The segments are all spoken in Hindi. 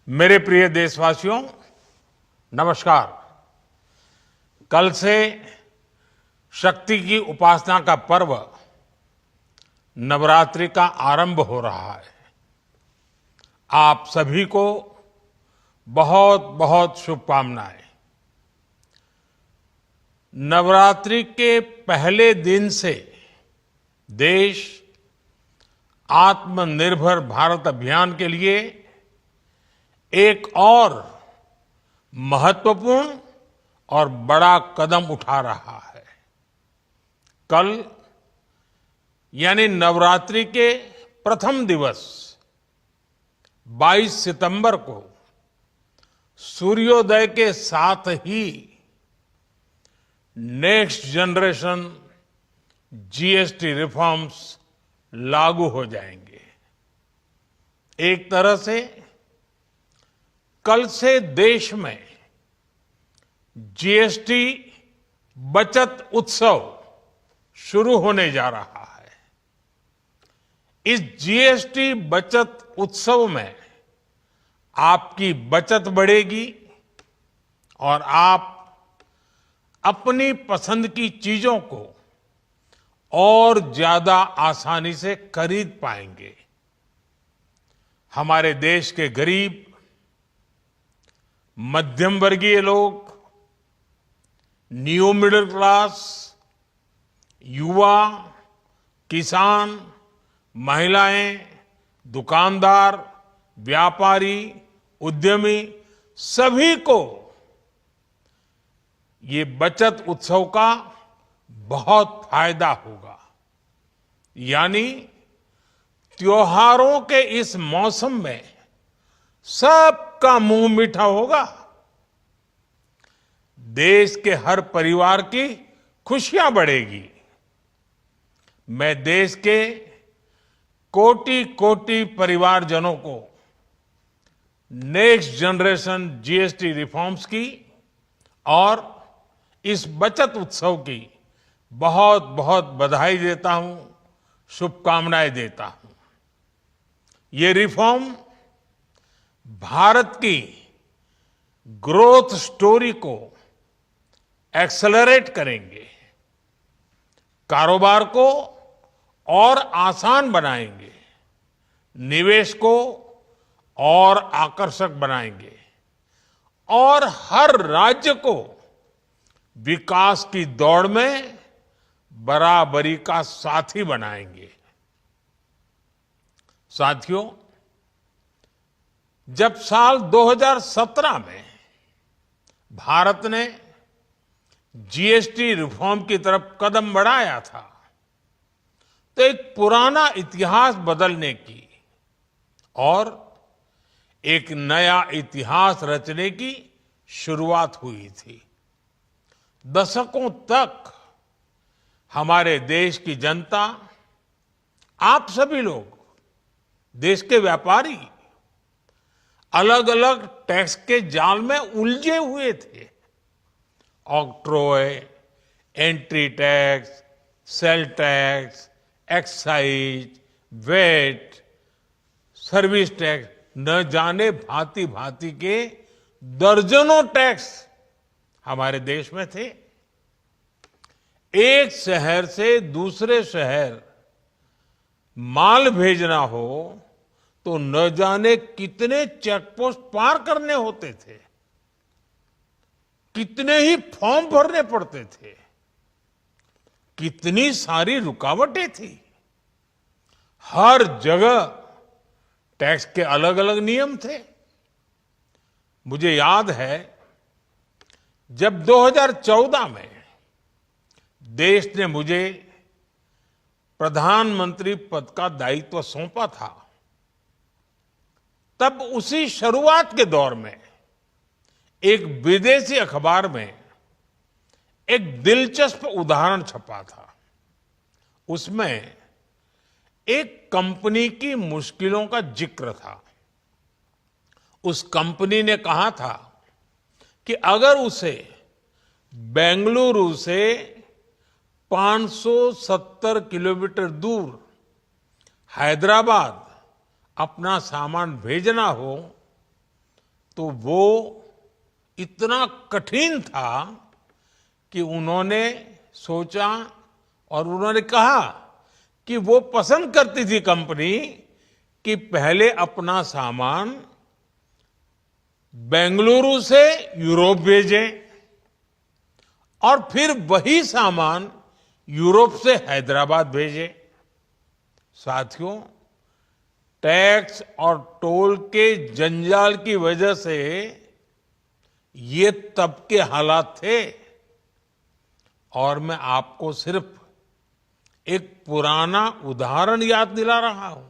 मेरे प्रिय देशवासियों, नमस्कार। कल से शक्ति की उपासना का पर्व नवरात्रि का आरंभ हो रहा है। आप सभी को बहुत बहुत शुभकामनाएं। नवरात्रि के पहले दिन से देश आत्मनिर्भर भारत अभियान के लिए एक और महत्वपूर्ण और बड़ा कदम उठा रहा है। कल यानी नवरात्रि के प्रथम दिवस 22 सितंबर को सूर्योदय के साथ ही नेक्स्ट जनरेशन जीएसटी रिफॉर्म्स लागू हो जाएंगे। एक तरह से कल से देश में जीएसटी बचत उत्सव शुरू होने जा रहा है। इस जीएसटी बचत उत्सव में आपकी बचत बढ़ेगी और आप अपनी पसंद की चीजों को और ज्यादा आसानी से खरीद पाएंगे। हमारे देश के गरीब, मध्यम वर्गीय लोग, न्यू मिडिल क्लास, युवा, किसान, महिलाएं, दुकानदार, व्यापारी, उद्यमी, सभी को ये बचत उत्सव का बहुत फायदा होगा। यानी त्योहारों के इस मौसम में सबका मुंह मीठा होगा। देश के हर परिवार की खुशियां बढ़ेगी। मैं देश के कोटि कोटि परिवारजनों को नेक्स्ट जनरेशन जीएसटी रिफॉर्म्स की और इस बचत उत्सव की बहुत बहुत बधाई देता हूं, शुभकामनाएं देता हूं। ये रिफॉर्म भारत की ग्रोथ स्टोरी को एक्सेलरेट करेंगे, कारोबार को और आसान बनाएंगे, निवेश को और आकर्षक बनाएंगे और हर राज्य को विकास की दौड़ में बराबरी का साथी बनाएंगे। साथियों, जब साल 2017 में भारत ने जीएसटी रिफॉर्म की तरफ कदम बढ़ाया था, तो एक पुराना इतिहास बदलने की और एक नया इतिहास रचने की शुरुआत हुई थी। दशकों तक हमारे देश की जनता, आप सभी लोग, देश के व्यापारी अलग अलग टैक्स के जाल में उलझे हुए थे। Octroi, entry tax, sale tax, excise, VAT, service tax, न जाने भांति भांति के दर्जनों टैक्स हमारे देश में थे। एक शहर से दूसरे शहर माल भेजना हो तो न जाने कितने चेकपोस्ट पार करने होते थे, कितने ही फॉर्म भरने पड़ते थे, कितनी सारी रुकावटें थी। हर जगह टैक्स के अलग अलग नियम थे। मुझे याद है, जब 2014 में देश ने मुझे प्रधानमंत्री पद का दायित्व सौंपा था, तब उसी शुरुआत के दौर में एक विदेशी अखबार में एक दिलचस्प उदाहरण छपा था। उसमें एक कंपनी की मुश्किलों का जिक्र था। उस कंपनी ने कहा था कि अगर उसे बेंगलुरु से 570 किलोमीटर दूर हैदराबाद अपना सामान भेजना हो तो वो इतना कठिन था कि उन्होंने सोचा और उन्होंने कहा कि वो पसंद करती थी कंपनी कि पहले अपना सामान बेंगलुरु से यूरोप भेजें और फिर वही सामान यूरोप से हैदराबाद भेजें। साथियों, टैक्स और टोल के जंजाल की वजह से ये तब के हालात थे। और मैं आपको सिर्फ एक पुराना उदाहरण याद दिला रहा हूं।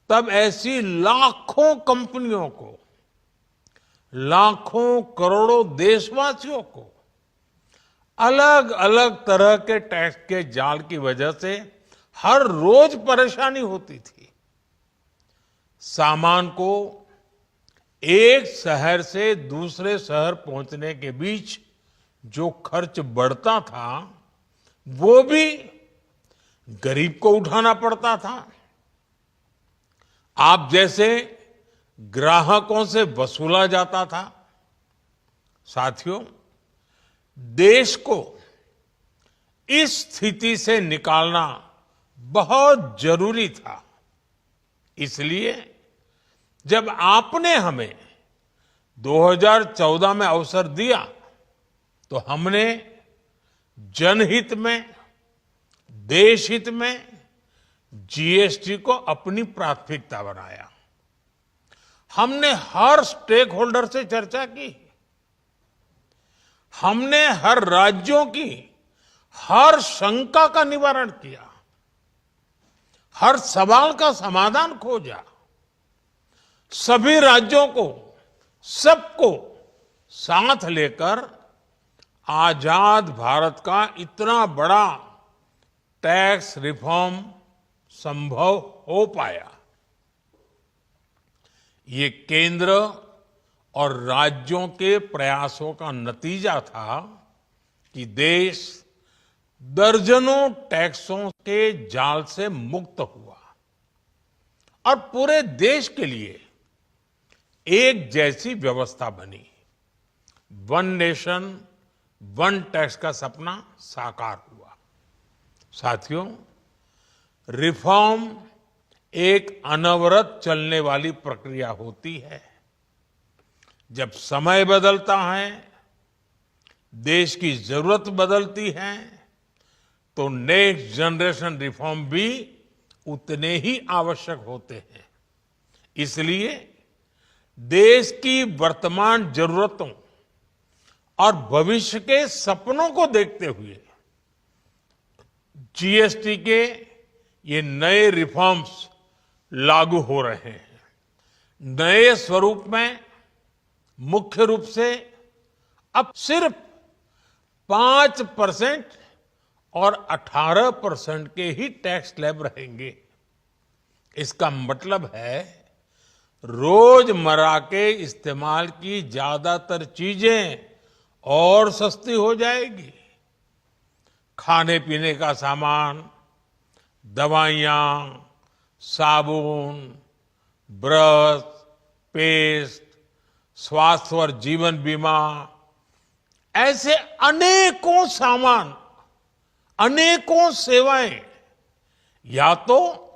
तब ऐसी लाखों कंपनियों को, लाखों करोड़ों देशवासियों को अलग अलग तरह के टैक्स के जाल की वजह से हर रोज परेशानी होती थी। सामान को एक शहर से दूसरे शहर पहुंचने के बीच जो खर्च बढ़ता था वो भी गरीब को उठाना पड़ता था। आप जैसे ग्राहकों से वसूला जाता था। साथियों, देश को इस स्थिति से निकालना बहुत जरूरी था। इसलिए जब आपने हमें 2014 में अवसर दिया तो हमने जनहित में, देश हित में जीएसटी को अपनी प्राथमिकता बनाया। हमने हर स्टेक होल्डर से चर्चा की। हमने हर राज्यों की हर शंका का निवारण किया, हर सवाल का समाधान खोजा। सभी राज्यों को, सबको साथ लेकर आजाद भारत का इतना बड़ा टैक्स रिफॉर्म संभव हो पाया। ये केंद्र और राज्यों के प्रयासों का नतीजा था कि देश दर्जनों टैक्सों के जाल से मुक्त हुआ और पूरे देश के लिए एक जैसी व्यवस्था बनी। वन नेशन वन टैक्स का सपना साकार हुआ। साथियों, रिफॉर्म एक अनवरत चलने वाली प्रक्रिया होती है। जब समय बदलता है, देश की जरूरत बदलती है, तो नेक्स्ट जनरेशन रिफॉर्म भी उतने ही आवश्यक होते हैं। इसलिए देश की वर्तमान जरूरतों और भविष्य के सपनों को देखते हुए जीएसटी के ये नए रिफॉर्म्स लागू हो रहे हैं। नए स्वरूप में मुख्य रूप से अब सिर्फ 5% और 18% के ही टैक्स स्लैब रहेंगे। इसका मतलब है रोजमर्रा के इस्तेमाल की ज्यादातर चीजें और सस्ती हो जाएगी। खाने पीने का सामान, दवाइयां, साबुन, ब्रश, पेस्ट, स्वास्थ्य और जीवन बीमा, ऐसे अनेकों सामान, अनेकों सेवाएं या तो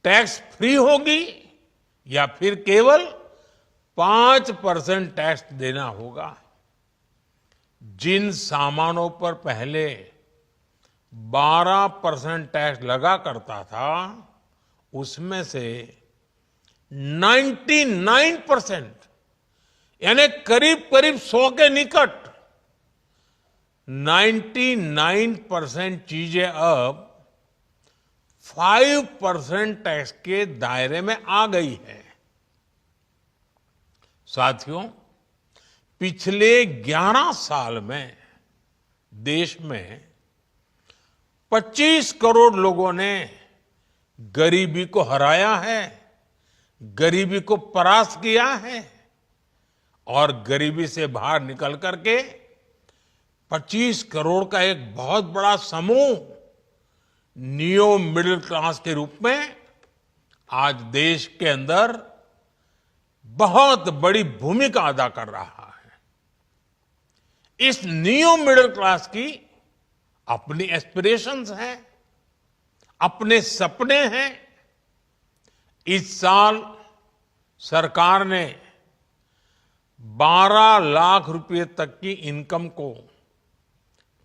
टैक्स फ्री होगी या फिर केवल 5% टैक्स देना होगा। जिन सामानों पर पहले 12% टैक्स लगा करता था, उसमें से 99% यानी करीब करीब 100 के निकट 99% चीजें अब 5% टैक्स के दायरे में आ गई है। साथियों, पिछले 11 साल में देश में 25 करोड़ लोगों ने गरीबी को हराया है, गरीबी को परास्त किया है और गरीबी से बाहर निकल करके 25 करोड़ का एक बहुत बड़ा समूह नियो मिडिल क्लास के रूप में आज देश के अंदर बहुत बड़ी भूमिका अदा कर रहा है। इस न्यू मिडिल क्लास की अपनी एस्पिरेशंस हैं, अपने सपने हैं। इस साल सरकार ने 12 लाख रुपए तक की इनकम को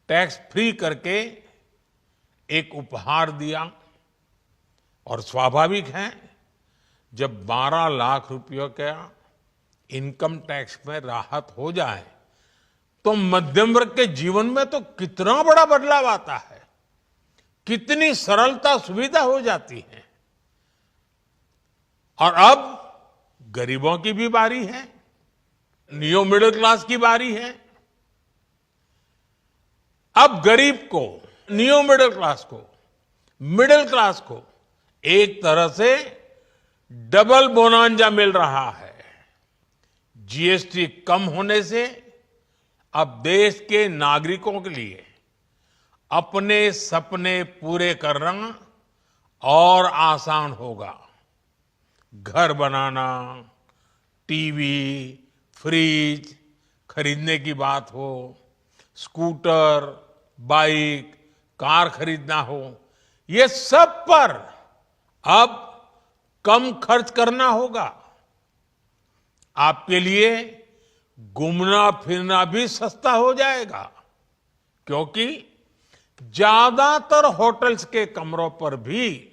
टैक्स फ्री करके एक उपहार दिया और स्वाभाविक है जब 12 लाख रुपयों का इनकम टैक्स में राहत हो जाए तो मध्यम वर्ग के जीवन में तो कितना बड़ा बदलाव आता है, कितनी सरलता सुविधा हो जाती है। और अब गरीबों की भी बारी है, न्यू मिडिल क्लास की बारी है। अब गरीब को, न्यू मिडिल क्लास को एक तरह से डबल बोनांजा मिल रहा है। जीएसटी कम होने से अब देश के नागरिकों के लिए अपने सपने पूरे करना और आसान होगा। घर बनाना, टीवी, फ्रिज खरीदने की बात हो, स्कूटर, बाइक, कार खरीदना हो, ये सब पर अब कम खर्च करना होगा। आपके लिए घूमना फिरना भी सस्ता हो जाएगा, क्योंकि ज्यादातर होटल्स के कमरों पर भी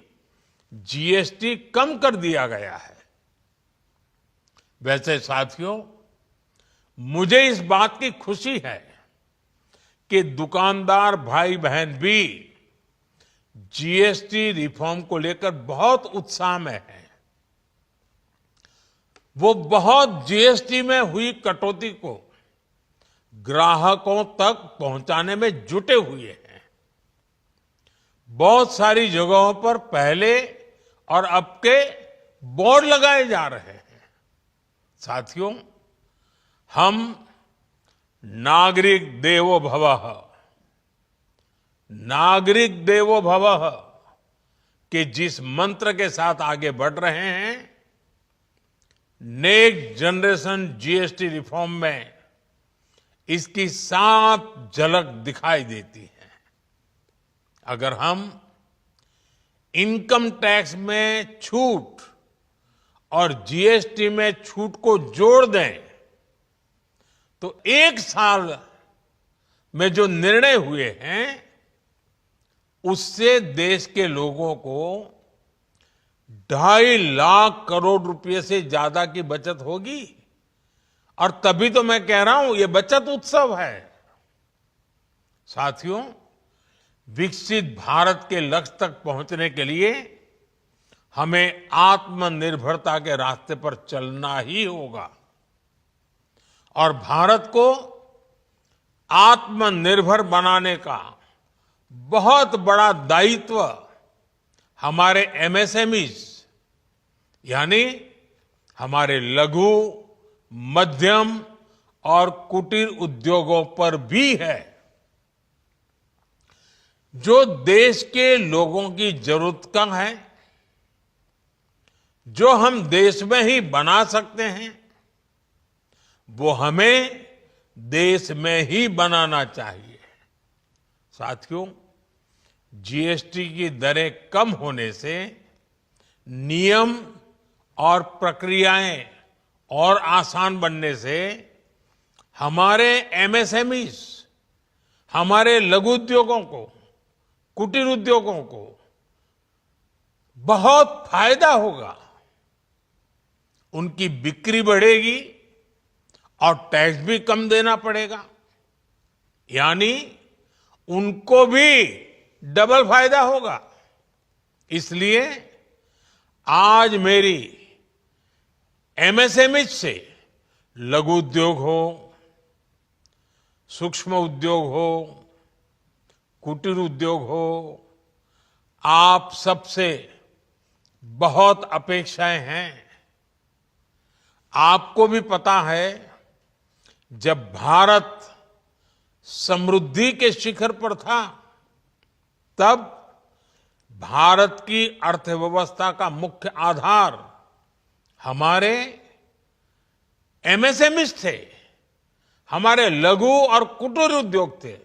जीएसटी कम कर दिया गया है। वैसे साथियों, मुझे इस बात की खुशी है कि दुकानदार भाई बहन भी जीएसटी रिफॉर्म को लेकर बहुत उत्साह में हैं। वो बहुत जीएसटी में हुई कटौती को ग्राहकों तक पहुंचाने में जुटे हुए हैं। बहुत सारी जगहों पर पहले और अब के बोर्ड लगाए जा रहे हैं। साथियों, हम नागरिक देवो भवः के जिस मंत्र के साथ आगे बढ़ रहे हैं, नेक्स्ट जनरेशन जीएसटी रिफॉर्म में इसकी साफ झलक दिखाई देती है। अगर हम इनकम टैक्स में छूट और जीएसटी में छूट को जोड़ दें तो एक साल में जो निर्णय हुए हैं उससे देश के लोगों को 2.5 लाख करोड़ रुपए से ज्यादा की बचत होगी। और तभी तो मैं कह रहा हूं ये बचत उत्सव है। साथियों, विकसित भारत के लक्ष्य तक पहुंचने के लिए हमें आत्मनिर्भरता के रास्ते पर चलना ही होगा। और भारत को आत्मनिर्भर बनाने का बहुत बड़ा दायित्व हमारे एमएसएमईज यानी हमारे लघु, मध्यम और कुटीर उद्योगों पर भी है, जो देश के लोगों की जरूरत का है, जो हम देश में ही बना सकते हैं, वो हमें देश में ही बनाना चाहिए। साथियों, जीएसटी की दरें कम होने से नियम और प्रक्रियाएं और आसान बनने से हमारे एमएसएमईज, हमारे लघु उद्योगों को, कुटीर उद्योगों को बहुत फायदा होगा। उनकी बिक्री बढ़ेगी और टैक्स भी कम देना पड़ेगा, यानी उनको भी डबल फायदा होगा। इसलिए आज मेरी एमएसएमई से लघु उद्योग हो, सूक्ष्म उद्योग हो, कुटीर उद्योग हो, आप सबसे बहुत अपेक्षाएं हैं। आपको भी पता है, जब भारत समृद्धि के शिखर पर था तब भारत की अर्थव्यवस्था का मुख्य आधार हमारे एमएसएमईज थे, हमारे लघु और कुटीर उद्योग थे।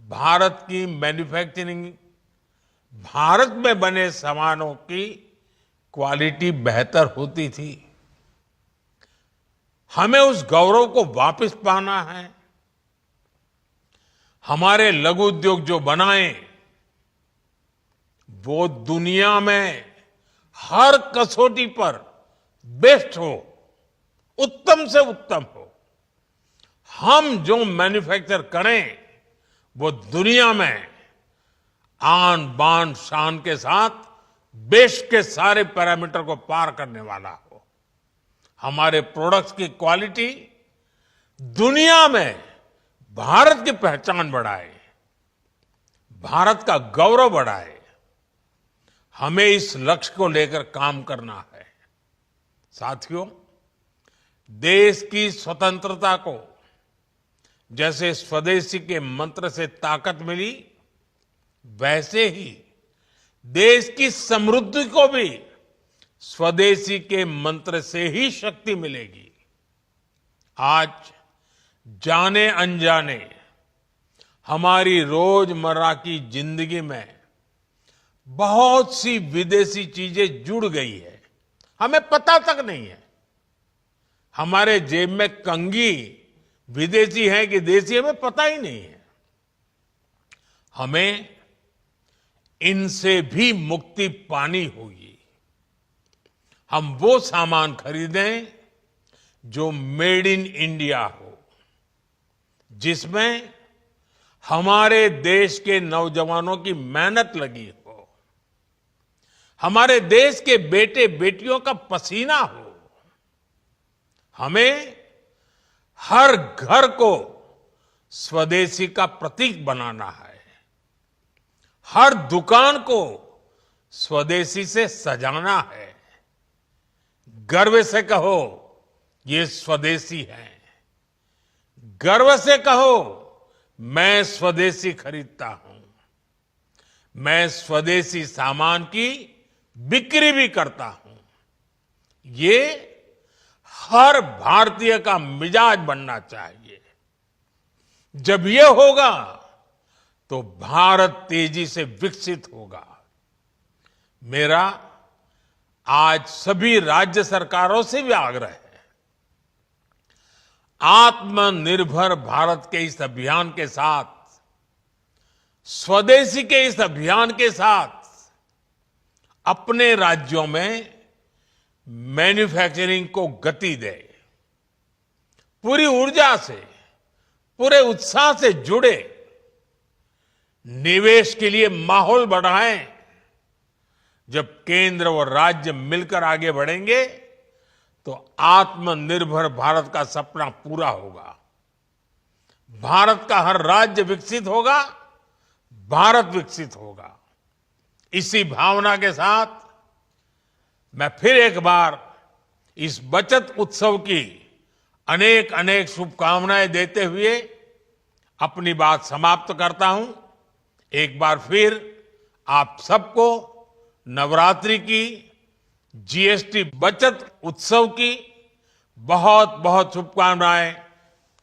भारत की मैन्युफैक्चरिंग, भारत में बने सामानों की क्वालिटी बेहतर होती थी। हमें उस गौरव को वापस पाना है। हमारे लघु उद्योग जो बनाए वो दुनिया में हर कसौटी पर बेस्ट हो, उत्तम से उत्तम हो। हम जो मैन्युफैक्चर करें वो दुनिया में आन बान शान के साथ बेस्ट के सारे पैरामीटर को पार करने वाला हो। हमारे प्रोडक्ट्स की क्वालिटी दुनिया में भारत की पहचान बढ़ाए, भारत का गौरव बढ़ाए। हमें इस लक्ष्य को लेकर काम करना है। साथियों, देश की स्वतंत्रता को जैसे स्वदेशी के मंत्र से ताकत मिली, वैसे ही देश की समृद्धि को भी स्वदेशी के मंत्र से ही शक्ति मिलेगी। आज जाने अनजाने हमारी रोजमर्रा की जिंदगी में बहुत सी विदेशी चीजें जुड़ गई है, हमें पता तक नहीं है। हमारे जेब में कंघी विदेशी है कि देसी, हमें पता ही नहीं है। हमें इनसे भी मुक्ति पानी होगी। हम वो सामान खरीदें जो मेड इन इंडिया हो, जिसमें हमारे देश के नौजवानों की मेहनत लगी हो, हमारे देश के बेटे बेटियों का पसीना हो। हमें हर घर को स्वदेशी का प्रतीक बनाना है, हर दुकान को स्वदेशी से सजाना है। गर्व से कहो ये स्वदेशी है, गर्व से कहो मैं स्वदेशी खरीदता हूं, मैं स्वदेशी सामान की बिक्री भी करता हूं। ये हर भारतीय का मिजाज बनना चाहिए। जब ये होगा तो भारत तेजी से विकसित होगा। मेरा आज सभी राज्य सरकारों से भी आग्रह है, आत्मनिर्भर भारत के इस अभियान के साथ, स्वदेशी के इस अभियान के साथ अपने राज्यों में मैन्युफैक्चरिंग को गति दे, पूरी ऊर्जा से, पूरे उत्साह से जुड़े, निवेश के लिए माहौल बढ़ाएं। जब केंद्र और राज्य मिलकर आगे बढ़ेंगे तो आत्मनिर्भर भारत का सपना पूरा होगा। भारत का हर राज्य विकसित होगा, भारत विकसित होगा। इसी भावना के साथ मैं फिर एक बार इस बचत उत्सव की अनेक अनेक शुभकामनाएं देते हुए अपनी बात समाप्त करता हूं। एक बार फिर आप सबको नवरात्रि की, जीएसटी बचत उत्सव की बहुत बहुत शुभकामनाएं।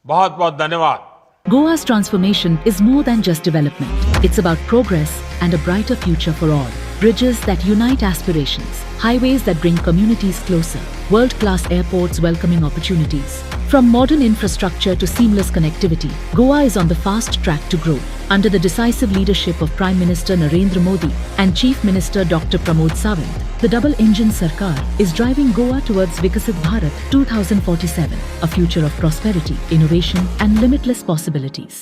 बहुत बहुत धन्यवाद। Goa's transformation is more than just development. It's about progress and a brighter future for all. Bridges that unite aspirations, highways that bring communities closer, world-class airports welcoming opportunities. From modern infrastructure to seamless connectivity, Goa is on the fast track to grow. Under the decisive leadership of Prime Minister Narendra Modi and Chief Minister Dr. Pramod Sawant, the double-engine Sarkar is driving Goa towards Vikasit Bharat 2047, a future of prosperity, innovation and limitless possibilities.